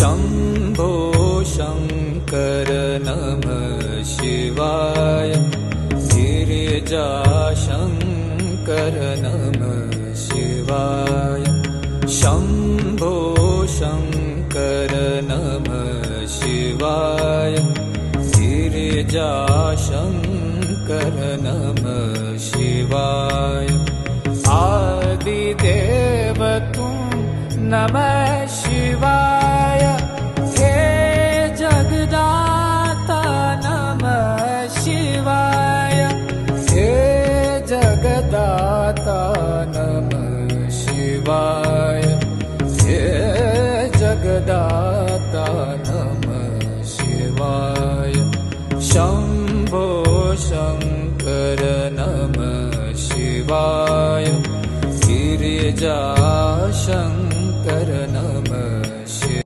शम्भो शङ्कर नमः शिवाय गिरिजाशङ्कर नमः शिवाय शम्भो शङ्कर नमः शिवाय गिरिजाशङ्कर नमः शिवाय आदिदेव तुम नमः